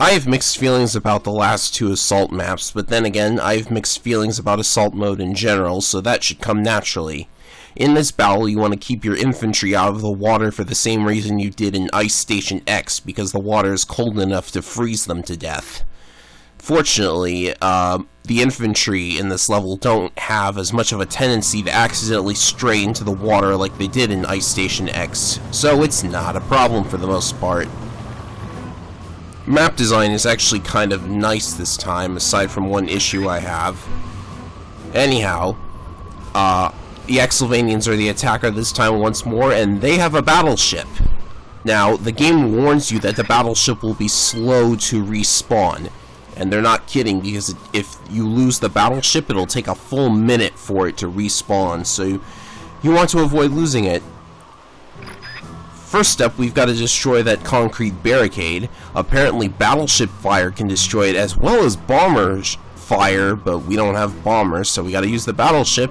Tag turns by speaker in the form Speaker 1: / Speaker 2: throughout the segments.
Speaker 1: I have mixed feelings about the last two assault maps, but then again, I have mixed feelings about assault mode in general, so that should come naturally. In this battle, you want to keep your infantry out of the water for the same reason you did in Ice Station X, because the water is cold enough to freeze them to death. Fortunately, the infantry in this level don't have as much of a tendency to accidentally stray into the water like they did in Ice Station X, so it's not a problem for the most part. Map design is actually kind of nice this time, aside from one issue I have. Anyhow, the Exylvanians are the attacker this time once more, and they have a battleship. Now, the game warns you that the battleship will be slow to respawn. And they're not kidding, because if you lose the battleship, it'll take a full minute for it to respawn, so you want to avoid losing it. First step, we've got to destroy that concrete barricade. Apparently battleship fire can destroy it as well as bomber fire, but we don't have bombers, so we got to use the battleship.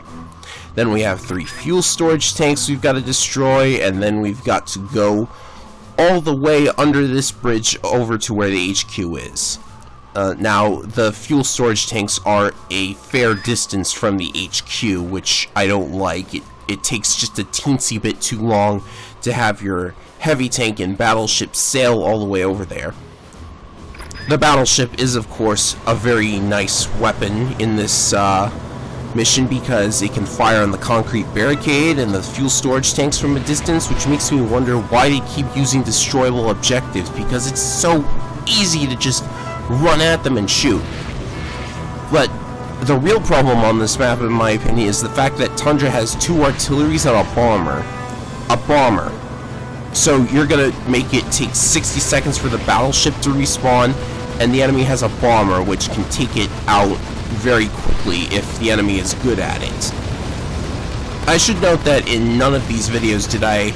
Speaker 1: Then we have 3 fuel storage tanks we've got to destroy, and then we've got to go all the way under this bridge over to where the HQ is. Now, the fuel storage tanks are a fair distance from the HQ, which I don't like. It takes just a teensy bit too long to have your heavy tank and battleship sail all the way over there. The battleship is, of course, a very nice weapon in this mission because it can fire on the concrete barricade and the fuel storage tanks from a distance, which makes me wonder why they keep using destroyable objectives, because it's so easy to just run at them and shoot. But the real problem on this map, in my opinion, is the fact that Tundra has 2 artilleries and a bomber. So you're gonna make it take 60 seconds for the battleship to respawn, and the enemy has a bomber, which can take it out very quickly if the enemy is good at it. I should note that in none of these videos did I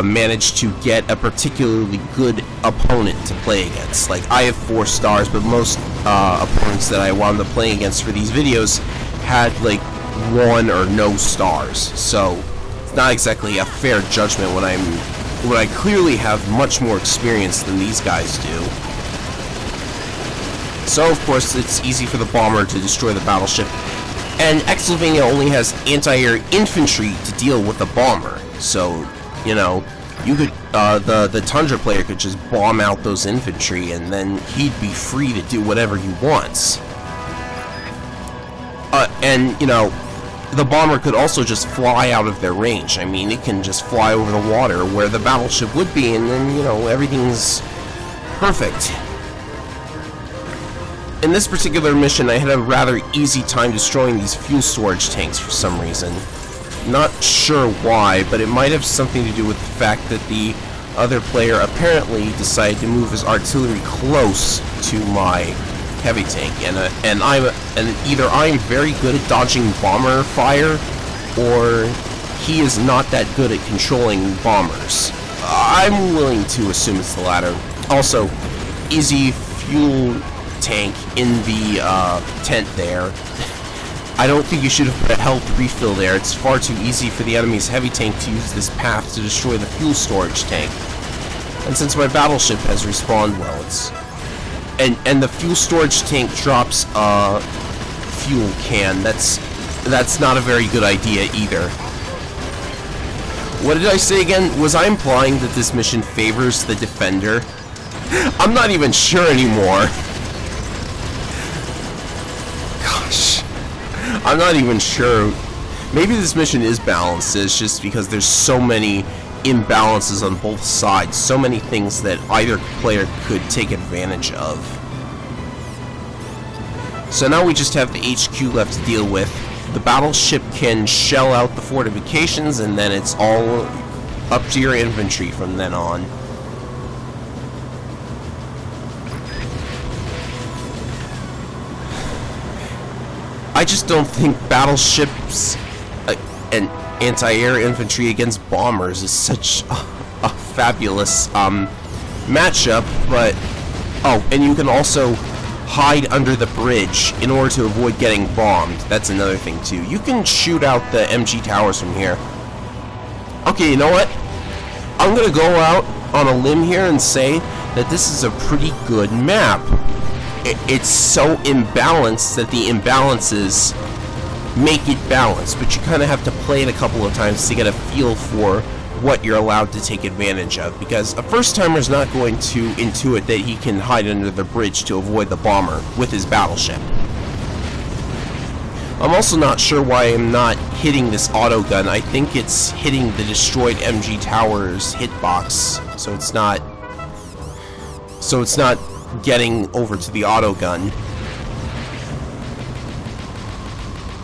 Speaker 1: managed to get a particularly good opponent to play against. Like, I have 4 stars, but most opponents that I wound up playing against for these videos had like 1 or no stars. So it's not exactly a fair judgment when I clearly have much more experience than these guys do. So of course it's easy for the bomber to destroy the battleship, and Exylvania only has anti-air infantry to deal with the bomber. So, you know, you could, the Tundra player could just bomb out those infantry, and then he'd be free to do whatever he wants. And, you know, the bomber could also just fly out of their range. I mean, it can just fly over the water where the battleship would be, and then, you know, everything's perfect. In this particular mission, I had a rather easy time destroying these fuel storage tanks for some reason. Not sure why, but it might have something to do with the fact that the other player apparently decided to move his artillery close to my heavy tank, and either I'm very good at dodging bomber fire, or he is not that good at controlling bombers. I'm willing to assume it's the latter. Also, easy fuel tank in the tent there. I don't think you should have put a health refill there. It's far too easy for the enemy's heavy tank to use this path to destroy the fuel storage tank. And since my battleship has respawned, well, it's... And the fuel storage tank drops a fuel can. That's not a very good idea either. What did I say again? Was I implying that this mission favors the defender? I'm not even sure anymore. Gosh. I'm not even sure. Maybe this mission is balanced. It's just because there's so many imbalances on both sides. So many things that either player could take advantage of. So now we just have the HQ left to deal with. The battleship can shell out the fortifications, and then it's all up to your infantry from then on. I just don't think battleships and anti-air infantry against bombers is such a fabulous matchup, but... Oh, and you can also hide under the bridge in order to avoid getting bombed. That's another thing, too. You can shoot out the MG towers from here. Okay, you know what? I'm gonna go out on a limb here and say that this is a pretty good map. It's so imbalanced that the imbalances make it balanced, but you kind of have to play it a couple of times to get a feel for what you're allowed to take advantage of, because a first-timer is not going to intuit that he can hide under the bridge to avoid the bomber with his battleship. I'm also not sure why I'm not hitting this auto gun. I think it's hitting the destroyed MG Tower's hitbox, so it's not getting over to the auto gun.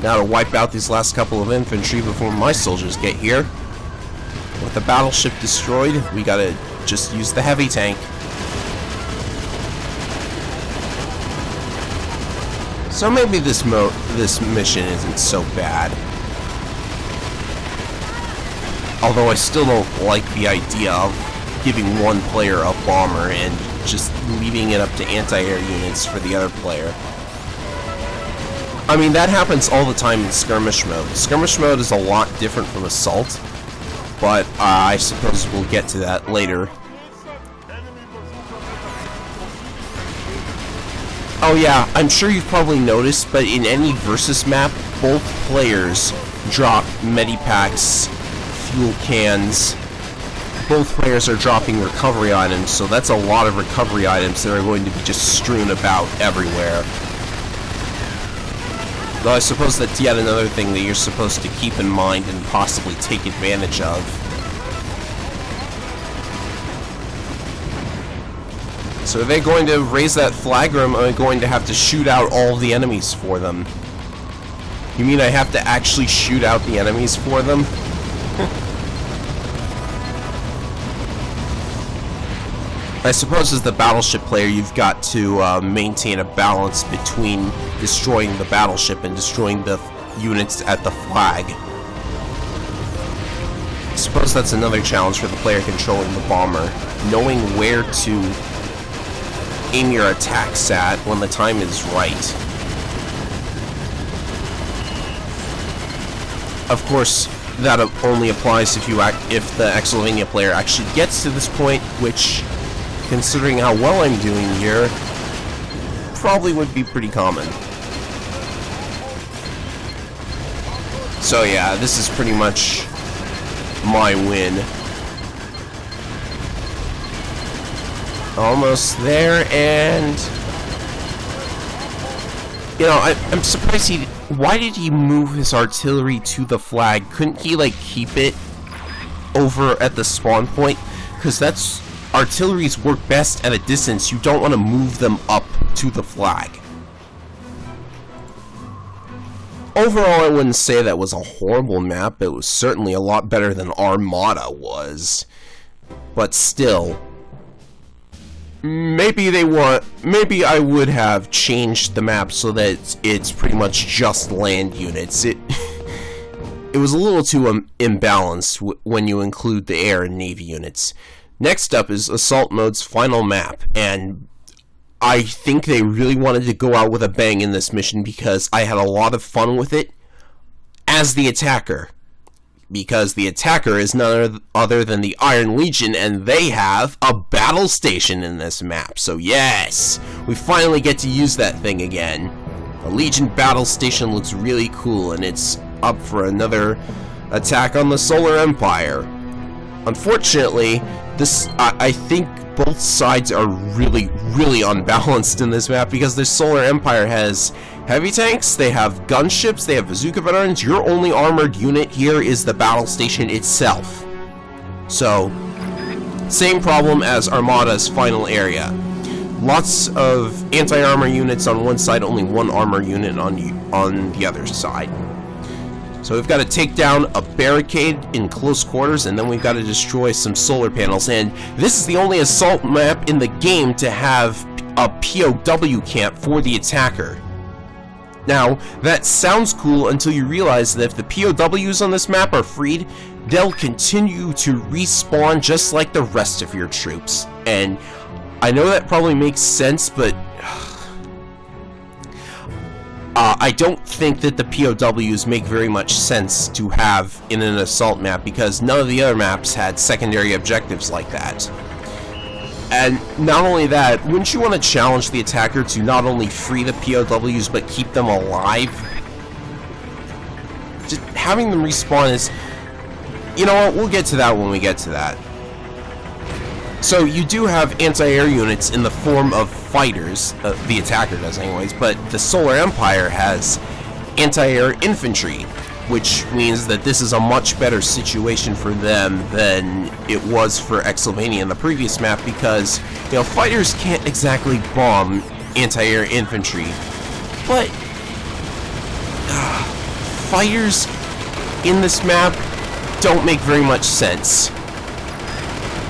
Speaker 1: Now to wipe out these last couple of infantry before my soldiers get here. With the battleship destroyed, we gotta just use the heavy tank. So maybe this mission isn't so bad. Although I still don't like the idea of giving one player a bomber and just leaving it up to anti-air units for the other player. I mean, that happens all the time in skirmish mode. Skirmish mode is a lot different from assault, but I suppose we'll get to that later. Oh yeah, I'm sure you've probably noticed, but in any versus map, both players drop medipacks, fuel cans. Both players are dropping recovery items, so that's a lot of recovery items that are going to be just strewn about everywhere. Though I suppose that's yet another thing that you're supposed to keep in mind and possibly take advantage of. So are they going to raise that flag, or am I going to have to shoot out all the enemies for them? You mean I have to actually shoot out the enemies for them? I suppose as the battleship player, you've got to maintain a balance between destroying the battleship and destroying the units at the flag. I suppose that's another challenge for the player controlling the bomber, knowing where to aim your attacks at when the time is right. Of course, that only applies if the Exylvania player actually gets to this point, which, considering how well I'm doing here, probably would be pretty common. So yeah, this is pretty much my win. Almost there, and you know, I'm surprised why did he move his artillery to the flag? Couldn't he, like, keep it over at the spawn point? Because that's... artilleries work best at a distance. You don't want to move them up to the flag. Overall, I wouldn't say that was a horrible map. It was certainly a lot better than Armada was. But still... maybe I would have changed the map so that it's pretty much just land units. It was a little too imbalanced when you include the air and navy units. Next up is Assault Mode's final map, and I think they really wanted to go out with a bang in this mission because I had a lot of fun with it as the attacker. Because the attacker is none other than the Iron Legion, and they have a battle station in this map. So yes, we finally get to use that thing again. The Legion battle station looks really cool, and it's up for another attack on the Solar Empire. Unfortunately, I think both sides are really, really unbalanced in this map because the Solar Empire has heavy tanks, they have gunships, they have bazooka veterans. Your only armored unit here is the battle station itself. So, same problem as Armada's final area. Lots of anti-armor units on one side, only one armor unit on the other side. So we've got to take down a barricade in close quarters, and then we've got to destroy some solar panels. And this is the only assault map in the game to have a POW camp for the attacker. Now, that sounds cool until you realize that if the POWs on this map are freed, they'll continue to respawn just like the rest of your troops. And I know that probably makes sense, but I don't think that the POWs make very much sense to have in an assault map because none of the other maps had secondary objectives like that. And not only that, wouldn't you want to challenge the attacker to not only free the POWs, but keep them alive? Just having them respawn is... You know what, we'll get to that when we get to that. So you do have anti-air units in the form of fighters, the attacker does anyways, but the Solar Empire has anti-air infantry, which means that this is a much better situation for them than it was for Exylvania in the previous map, because, you know, fighters can't exactly bomb anti-air infantry, but fighters in this map don't make very much sense.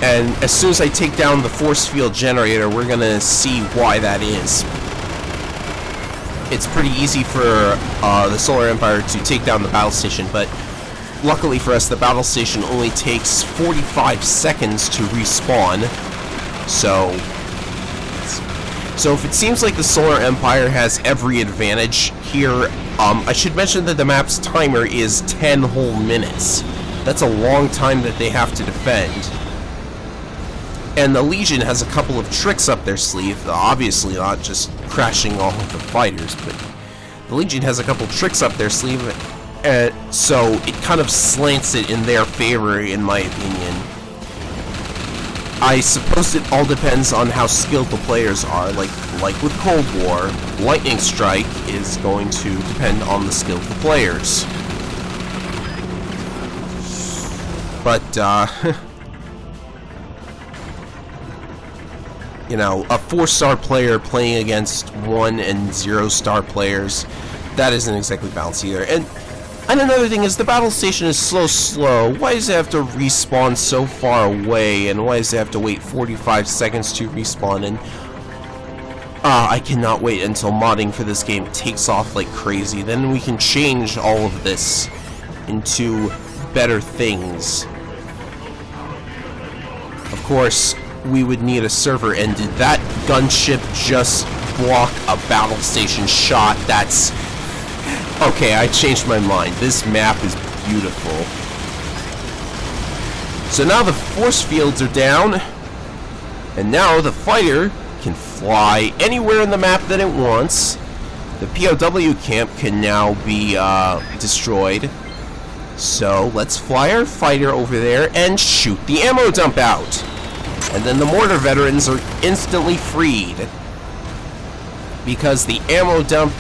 Speaker 1: And as soon as I take down the force field generator, we're gonna see why that is. It's pretty easy for the Solar Empire to take down the battle station, but luckily for us, the battle station only takes 45 seconds to respawn. So if it seems like the Solar Empire has every advantage here, I should mention that the map's timer is 10 whole minutes. That's a long time that they have to defend. And the Legion has a couple of tricks up their sleeve, obviously not just crashing all of the fighters, but the Legion has a couple tricks up their sleeve, so it kind of slants it in their favor, in my opinion. I suppose it all depends on how skilled the players are. Like with Cold War, Lightning Strike is going to depend on the skill of the players. But, you know, a 4-star player playing against 1- and 0-star players, that isn't exactly balanced either. And another thing is, the battle station is so slow. Why does it have to respawn so far away? And why does it have to wait 45 seconds to respawn? And I cannot wait until modding for this game takes off like crazy. Then we can change all of this into better things. Of course, we would need a server, and did that gunship just block a battle station shot? That's... Okay, I changed my mind. This map is beautiful. So now the force fields are down, and now the fighter can fly anywhere in the map that it wants. The POW camp can now be destroyed. So let's fly our fighter over there and shoot the ammo dump out. And then the mortar veterans are instantly freed, because the ammo dump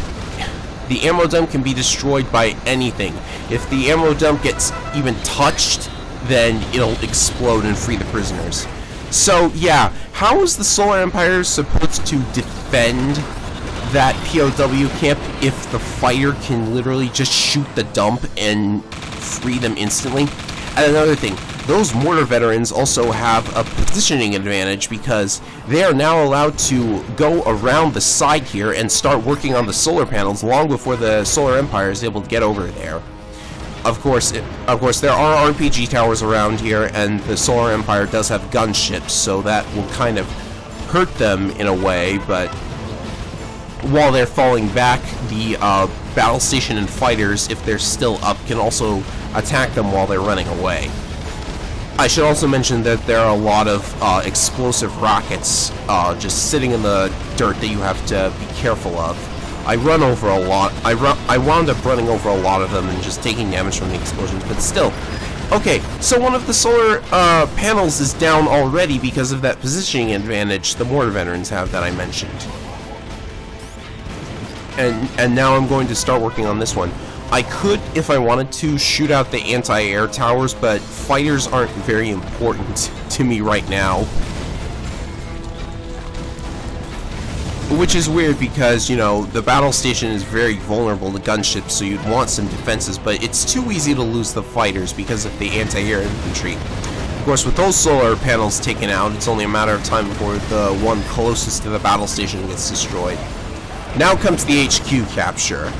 Speaker 1: can be destroyed by anything. If the ammo dump gets even touched, then it'll explode and free the prisoners. So yeah, how is the Solar Empire supposed to defend that POW camp if the fighter can literally just shoot the dump and free them instantly? And another thing, those mortar veterans also have a positioning advantage, because they are now allowed to go around the side here and start working on the solar panels long before the Solar Empire is able to get over there. Of course, there are RPG towers around here, and the Solar Empire does have gunships, so that will kind of hurt them in a way, but while they're falling back, the battle station and fighters, if they're still up, can also attack them while they're running away. I should also mention that there are a lot of explosive rockets just sitting in the dirt that you have to be careful of. I run over a lot. I wound up running over a lot of them and just taking damage from the explosions, but still. Okay, so one of the solar panels is down already because of that positioning advantage the mortar veterans have that I mentioned. And now I'm going to start working on this one. I could, if I wanted to, shoot out the anti-air towers, but fighters aren't very important to me right now. Which is weird because, you know, the battle station is very vulnerable to gunships, so you'd want some defenses, but it's too easy to lose the fighters because of the anti-air infantry. Of course, with those solar panels taken out, it's only a matter of time before the one closest to the battle station gets destroyed. Now comes the HQ capture.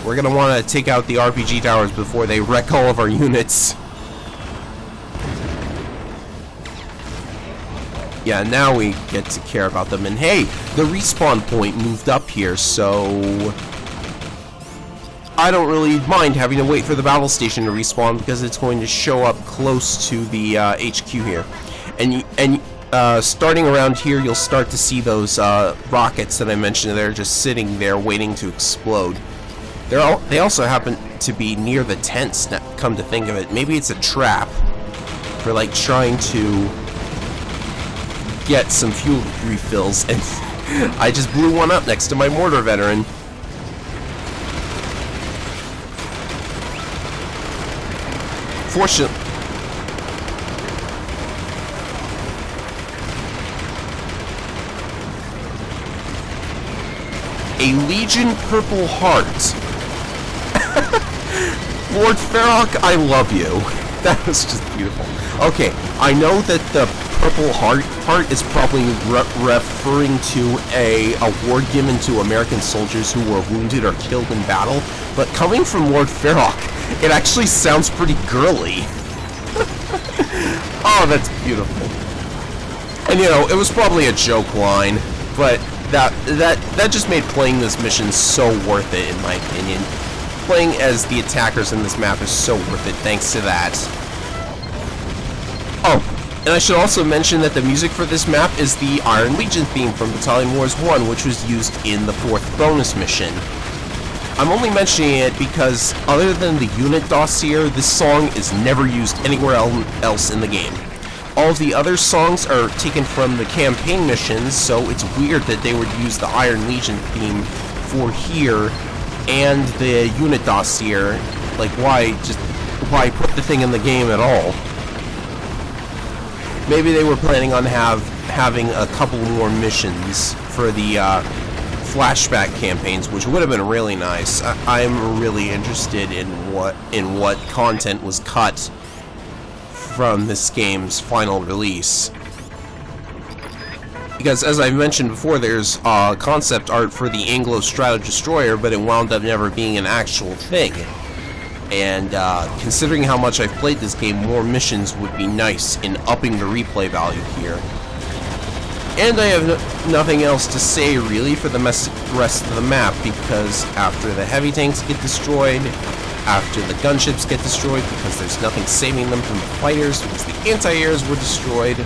Speaker 1: We're going to want to take out the RPG towers before they wreck all of our units. Yeah, now we get to care about them. And hey, the respawn point moved up here, so I don't really mind having to wait for the battle station to respawn, because it's going to show up close to the HQ here. And starting around here, you'll start to see those rockets that I mentioned. They're just sitting there waiting to explode. They also happen to be near the tents, come to think of it. Maybe it's a trap for, like, trying to get some fuel refills, and I just blew one up next to my mortar veteran. Fortunately, a Legion Purple Heart. Lord Farrock, I love you. That was just beautiful. Okay, I know that the Purple Heart is probably referring to a award given to American soldiers who were wounded or killed in battle, but coming from Lord Farrock, it actually sounds pretty girly. Oh, that's beautiful. And you know, it was probably a joke line, but that just made playing this mission so worth it, in my opinion. Playing as the attackers in this map is so worth it thanks to that. Oh, and I should also mention that the music for this map is the Iron Legion theme from Battalion Wars 1, which was used in the 4th bonus mission. I'm only mentioning it because, other than the unit dossier, this song is never used anywhere else in the game. All of the other songs are taken from the campaign missions, so it's weird that they would use the Iron Legion theme for here and the unit dossier. Like, why put the thing in the game at all? Maybe they were planning on having a couple more missions for the flashback campaigns, which would have been really nice. I'm really interested in what content was cut from this game's final release, because as I mentioned before, there's concept art for the Anglo Strato Destroyer, but it wound up never being an actual thing. And considering how much I've played this game, more missions would be nice in upping the replay value here. And I have nothing else to say, really, for the rest of the map, because after the heavy tanks get destroyed, after the gunships get destroyed, because there's nothing saving them from the fighters, because the anti-airs were destroyed,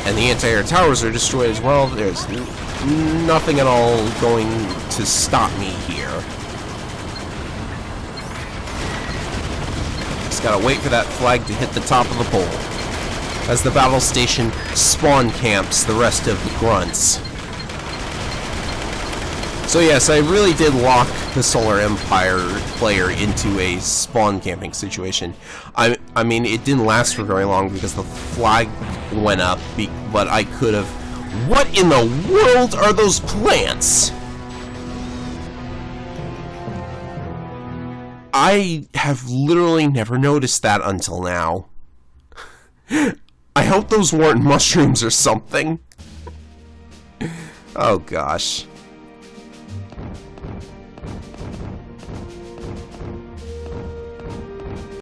Speaker 1: and the anti-air towers are destroyed as well, there's nothing at all going to stop me here. Just gotta wait for that flag to hit the top of the pole as the battle station spawn camps the rest of the grunts. So yes, I really did lock the Solar Empire player into a spawn camping situation. I mean, it didn't last for very long because the flag went up, but I could have... What in the world are those plants? I have literally never noticed that until now. I hope those weren't mushrooms or something. Oh gosh.